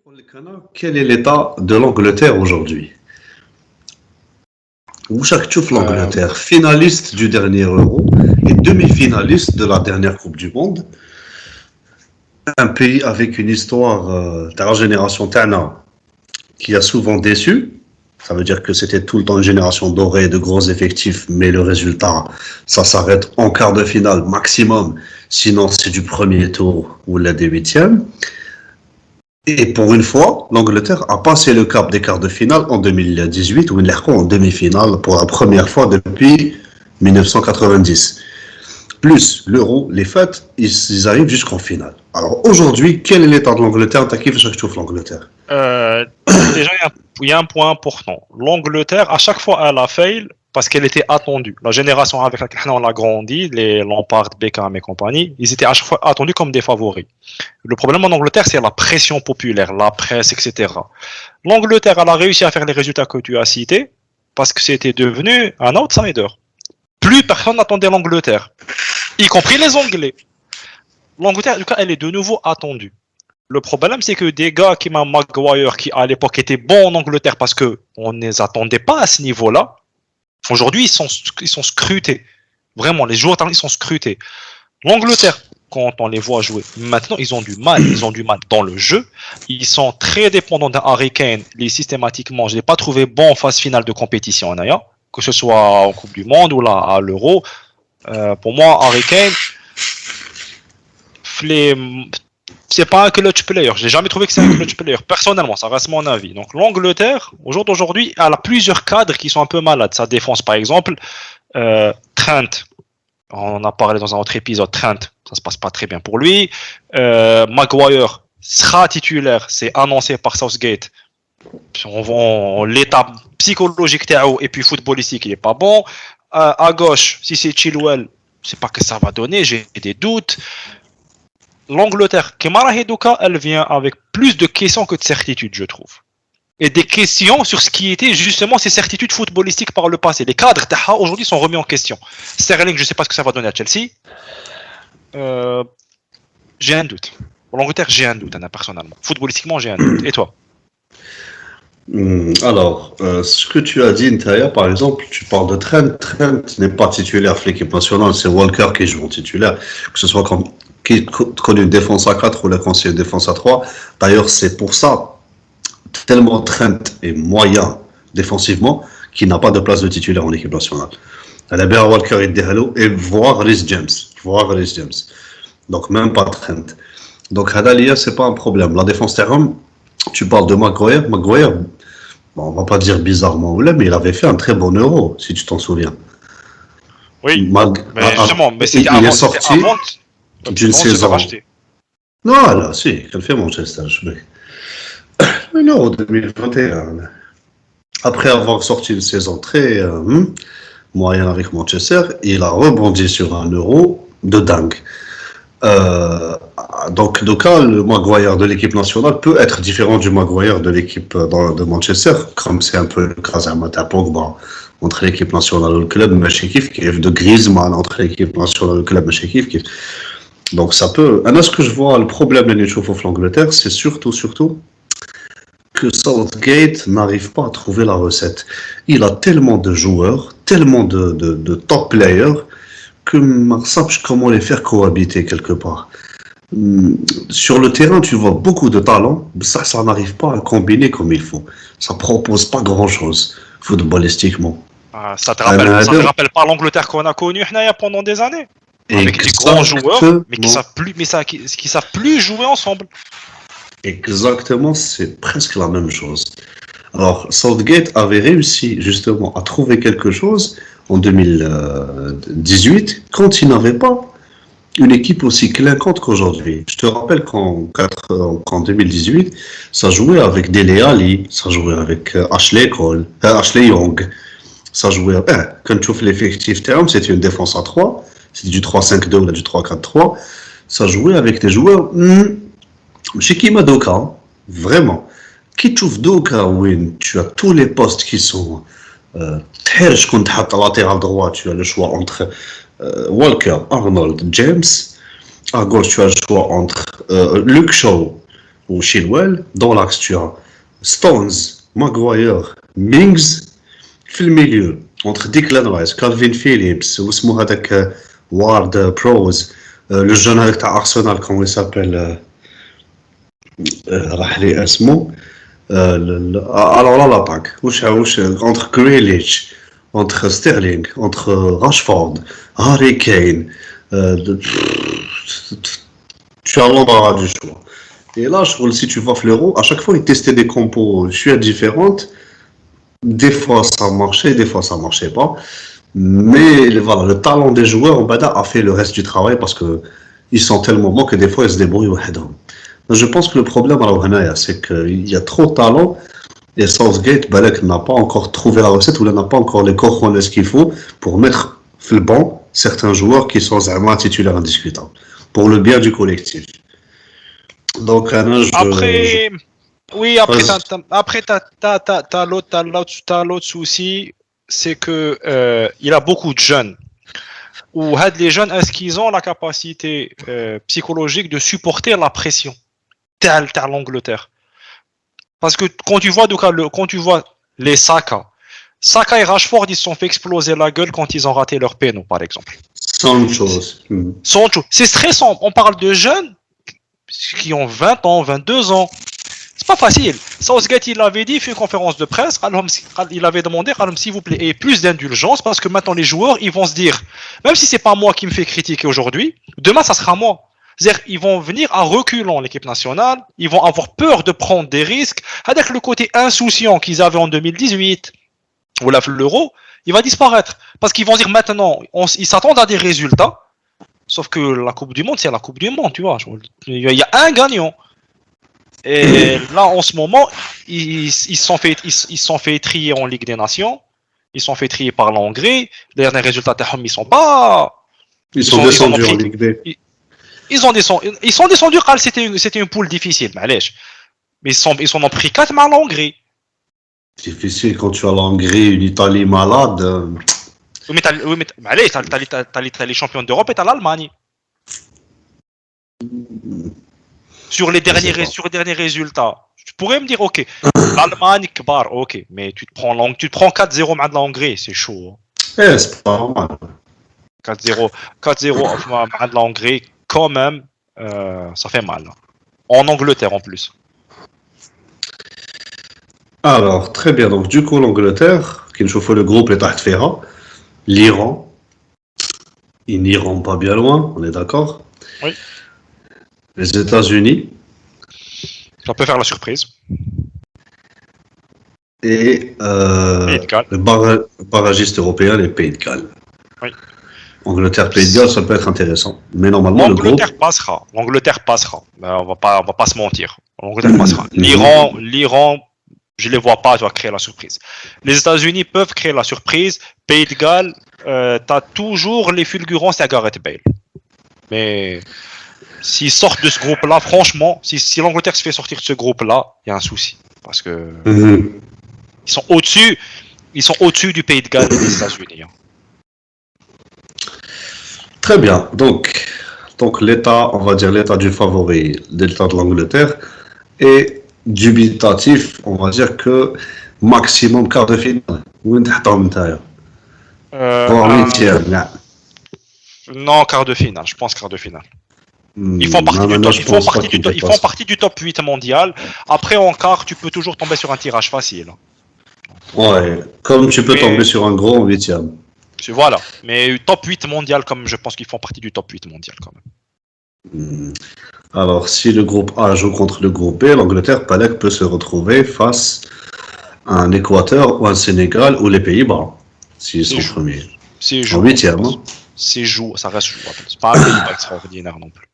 Pour le Canada, quel est l'état de l'Angleterre aujourd'hui? Chaque chouf Euh, l'Angleterre, finaliste du dernier Euro et demi-finaliste de la dernière Coupe du Monde. Un pays avec une histoire de la génération Tana qui a souvent déçu. Ça veut dire que c'était tout le temps une génération dorée de gros effectifs, mais le résultat, ça s'arrête en quart de finale maximum. Sinon, c'est du premier tour ou la des huitièmes. Et pour une fois, l'Angleterre a passé le cap des quarts de finale en 2018, où ils l'ont en demi-finale pour la première fois depuis 1990. Plus l'euro, les fêtes, ils arrivent jusqu'en finale. Alors aujourd'hui, quel est l'état de l'Angleterre? T'as kiffé chaque chose l'Angleterre? euh, déjà, il y a un point important. L'Angleterre, à chaque fois, elle a fail parce qu'elle était attendue. La génération avec laquelle on a grandi, les Lampard, Beckham et compagnie, ils étaient à chaque fois attendus comme des favoris. Le problème en Angleterre, c'est la pression populaire, la presse, etc. L'Angleterre, elle a réussi à faire les résultats que tu as cités parce que c'était devenu un outsider. Plus personne n'attendait l'Angleterre, y compris les Anglais. L'Angleterre, en tout cas, elle est de nouveau attendue. Le problème, c'est que des gars qui comme Maguire, qui à l'époque étaient bons en Angleterre parce que on ne les attendait pas à ce niveau-là, aujourd'hui, ils sont scrutés. Vraiment, les joueurs, ils sont scrutés. L'Angleterre, quand on les voit jouer, maintenant, ils ont du mal. Ils ont du mal dans le jeu. Ils sont très dépendants d'un Harry Kane. Systématiquement, je ne l'ai pas trouvé bon en phase finale de compétition, Anaya, que ce soit en Coupe du Monde ou là, à l'Euro. Pour moi, Harry Kane, c'est pas un clutch player. J'ai jamais trouvé que c'est un clutch player. Personnellement, ça reste mon avis. Donc l'Angleterre, au jour d'aujourd'hui, elle a plusieurs cadres qui sont un peu malades. Sa défense, par exemple, Trent. On en a parlé dans un autre épisode. Trent, ça se passe pas très bien pour lui. Maguire sera titulaire. C'est annoncé par Southgate. L'état psychologique et puis footballistique, il est pas bon. À gauche, si c'est Chilwell, je sais pas que ça va donner. J'ai des doutes. L'Angleterre, Kemara Hedoka, elle vient avec plus de questions que de certitudes, je trouve. Et des questions sur ce qui était justement ces certitudes footballistiques par le passé. Les cadres aujourd'hui sont remis en question. Sterling, je ne sais pas ce que ça va donner à Chelsea. J'ai un doute. Pour l'Angleterre, j'ai un doute, personnellement. Footballistiquement, j'ai un doute. Et toi? Alors, ce que tu as dit, Ntaya, par exemple, tu parles de Trent. Trent n'est pas titulaire de l'équipe nationale, c'est Walker qui joue en titulaire, que ce soit qui connaît une défense à 4 ou la conseille une défense à 3. D'ailleurs, c'est pour ça, tellement Trent est moyen défensivement, qu'il n'a pas de place de titulaire en équipe nationale. Elle a bien Walker et Dehelo, et voir Rhys James. Donc, même pas Trent. Donc, Hadalia, c'est pas un problème. La défense terrain, tu parles de Maguire. Maguire, bon, on va pas dire bizarrement ou là, mais il avait fait un très bon euro, si tu t'en souviens. Oui, mais justement, mais il est sorti d'une saison. Non, là, si, qu'elle fait Manchester. Mais non, 2021. Après avoir sorti une saison très moyenne avec Manchester, il a rebondi sur un euro de dingue. Donc, le Maguire de l'équipe nationale peut être différent du Maguire de l'équipe de Manchester, comme c'est un peu le cas à Pogba entre l'équipe nationale et le club, mais de Griezmann entre l'équipe nationale et le club, mais donc ça peut. Et là, ce que je vois, le problème de l'Angleterre, c'est surtout que Southgate n'arrive pas à trouver la recette. Il a tellement de joueurs, tellement de top players, que je ne sais pas comment les faire cohabiter quelque part. Sur le terrain, tu vois beaucoup de talent, mais ça n'arrive pas à combiner comme il faut. Ça ne propose pas grand-chose, footballistiquement. Ça te rappelle pas l'Angleterre qu'on a connue pendant des années? Avec des grands joueurs, mais qui savent plus jouer ensemble. Exactement, c'est presque la même chose. Alors, Southgate avait réussi justement à trouver quelque chose en 2018 quand il n'avait pas une équipe aussi clinquante qu'aujourd'hui. Je te rappelle qu'en 2018, ça jouait avec Dele Alli, ça jouait avec Ashley Young, ça jouait quand tu fais l'effectif terme, c'était une défense à 3, c'était du 3-5-2 ou du 3-4-3, ça jouait avec des joueurs chez qui Madoka, vraiment. Qui trouve Doka, Win, tu as tous les postes qui sont latéral droit, tu as le choix entre Walker, Arnold, James. À gauche, tu as le choix entre Luke Shaw, ou Chilwell. Dans l'axe, tu as Stones, Maguire, Mings. في الميليو entre Declan Rice, Calvin Phillips, واسمه هذاك Ward Prowse, le jeune avec ta Arsenal, comment il s'appelle, راح لي اسمه. Alors là, l'attaque, entre Grealish, entre Sterling, entre Rashford, Harry Kane, tu as l'embarras du choix. Et là, si tu vois Fleureau, à chaque fois, il testait des compos différentes. Des fois, ça marchait, des fois, ça marchait pas. Mais voilà, le talent des joueurs, Bada a fait le reste du travail parce que ils sont tellement bons que des fois, ils se débrouillent au head-on. Je pense que le problème à la c'est qu'il y a trop de talent et Southgate, Balek n'a pas encore trouvé la recette ou n'a pas encore les cojones qu'il faut pour mettre le banc certains joueurs qui sont vraiment titulaires indiscutables pour le bien du collectif. Donc, Après, oui, après t'as l'autre souci, c'est que il a beaucoup de jeunes. Ou les jeunes, est-ce qu'ils ont la capacité psychologique de supporter la pression telle l'Angleterre? Parce que quand tu vois les Saka et Rashford, ils se sont fait exploser la gueule quand ils ont raté leur péno, par exemple. Sancho. C'est stressant. On parle de jeunes qui ont 20 ans, 22 ans. C'est pas facile. Southgate, il avait dit, il fait une conférence de presse, il avait demandé, s'il vous plaît, ayez plus d'indulgence parce que maintenant les joueurs, ils vont se dire, même si c'est pas moi qui me fais critiquer aujourd'hui, demain ça sera moi. C'est-à-dire, ils vont venir en reculant l'équipe nationale, ils vont avoir peur de prendre des risques, avec le côté insouciant qu'ils avaient en 2018, ou l'Euro, il va disparaître. Parce qu'ils vont dire maintenant, ils s'attendent à des résultats, sauf que la Coupe du Monde, c'est la Coupe du Monde, tu vois. Il y a un gagnant. Et là, en ce moment, ils sont fait trier en Ligue des Nations. Ils sont fait trier par l'Hongrie. Les derniers résultats, ils sont pas. Ils sont descendus en Ligue B. Ils sont descendus car c'était une poule difficile, mais ils sont en pris 4 mal l'Hongrie. Difficile quand tu as l'Hongrie, une Italie malade. Oui, mais t'as les champions d'Europe et t'as l'Allemagne. Sur les derniers résultats, tu pourrais me dire, ok, l'Allemagne, Kbar, ok, mais tu te prends 4-0 de la Hongrie, c'est chaud. Hein. C'est pas normal. 4-0 de la Hongrie, quand même, ça fait mal. En Angleterre en plus. Alors, très bien. Donc, du coup, l'Angleterre, qui nous chauffe le groupe, les Taht Ferra, l'Iran, ils n'iront pas bien loin, on est d'accord? Oui. Les États-Unis. Ça peut faire la surprise. Et le barragiste européen, les Pays de Galles. Oui. Angleterre, Pays de Galles, ça peut être intéressant. Mais normalement, l'Angleterre passera. L'Angleterre passera. On va pas se mentir. L'Angleterre passera. L'Iran, je les vois pas, tu vas créer la surprise. Les États-Unis peuvent créer la surprise. Pays de Galles, t'as toujours les fulgurances à Gareth Bale. Mais s'ils sortent de ce groupe-là, franchement, si l'Angleterre se fait sortir de ce groupe-là, il y a un souci. Parce que ils sont au-dessus du Pays de Galles et des États-Unis. Hein. Très bien. Donc l'état, on va dire l'état du favori, l'état de l'Angleterre, est dubitatif, on va dire que maximum quart de finale. Où est-ce non, quart de finale, je pense quart de finale. Ils font partie du top 8 mondial. Après, en quart, tu peux toujours tomber sur un tirage facile. Ouais, comme tu peux tomber sur un gros en 8e. Voilà, mais top 8 mondial, comme je pense qu'ils font partie du top 8 mondial quand même. Alors, si le groupe A joue contre le groupe B, l'Angleterre, Palek peut se retrouver face à un Équateur ou un Sénégal ou les Pays-Bas, s'ils sont premiers. En 8e. Ça reste jouable. C'est pas un pays extraordinaire non plus.